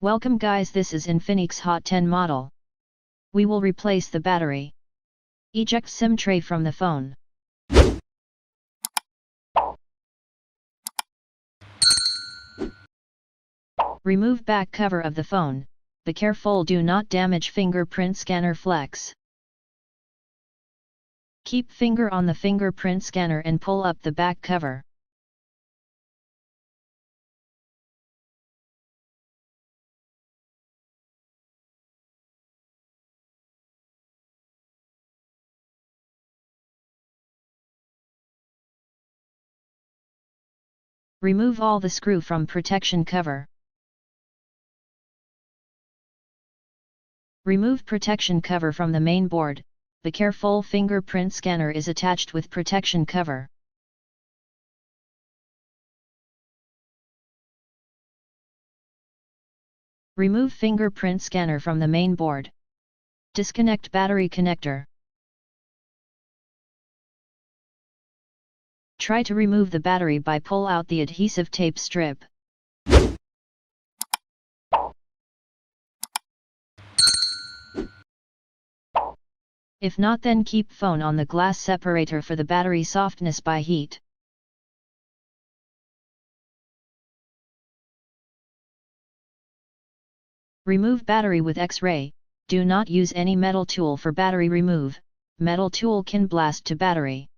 Welcome guys, this is Infinix Hot 10 model. We will replace the battery. Eject SIM tray from the phone. Remove back cover of the phone. Be careful, do not damage fingerprint scanner flex. Keep finger on the fingerprint scanner and pull up the back cover. Remove all the screw from protection cover. Remove protection cover from the main board. Be careful, fingerprint scanner is attached with protection cover. Remove fingerprint scanner from the main board. Disconnect battery connector. Try to remove the battery by pull out the adhesive tape strip. If not, then keep phone on the glass separator for the battery softness by heat. Remove battery with X-ray. Do not use any metal tool for battery remove. Metal tool can blast to battery.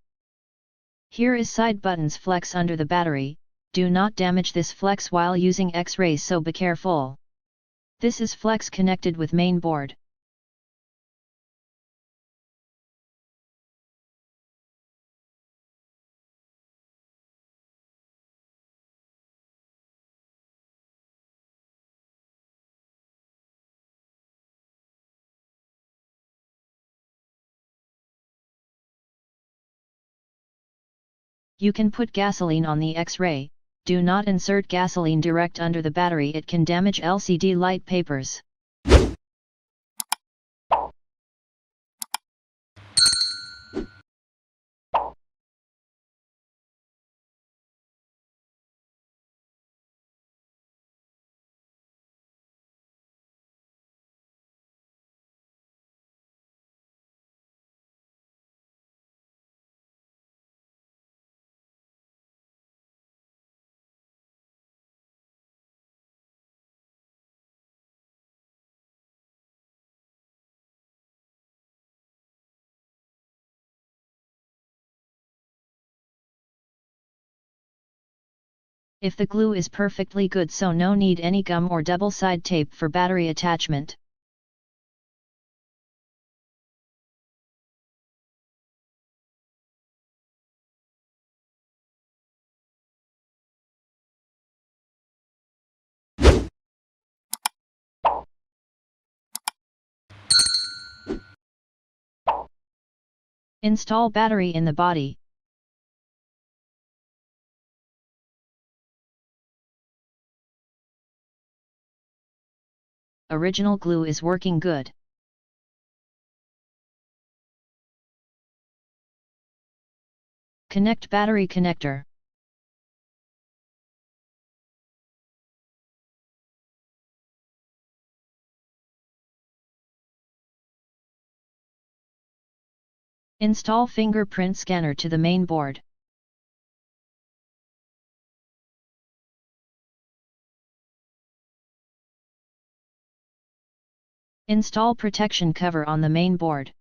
Here is side buttons flex under the battery. Do not damage this flex while using X-rays, so be careful. This is flex connected with main board. You can put gasoline on the X-ray. Do not insert gasoline direct under the battery, it can damage LCD light papers. If the glue is perfectly good, so no need any gum or double side tape for battery attachment. Install battery in the body. Original glue is working good. Connect battery connector. Install fingerprint scanner to the main board. Install protection cover on the main board.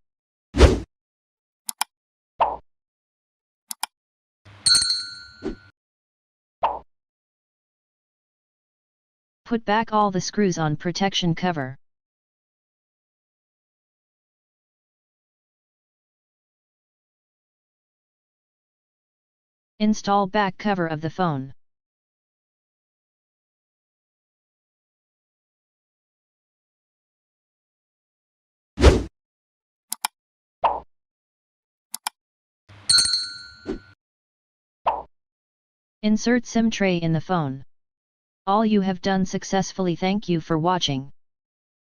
Put back all the screws on protection cover. Install back cover of the phone. Insert SIM tray in the phone. All you have done successfully. Thank you for watching.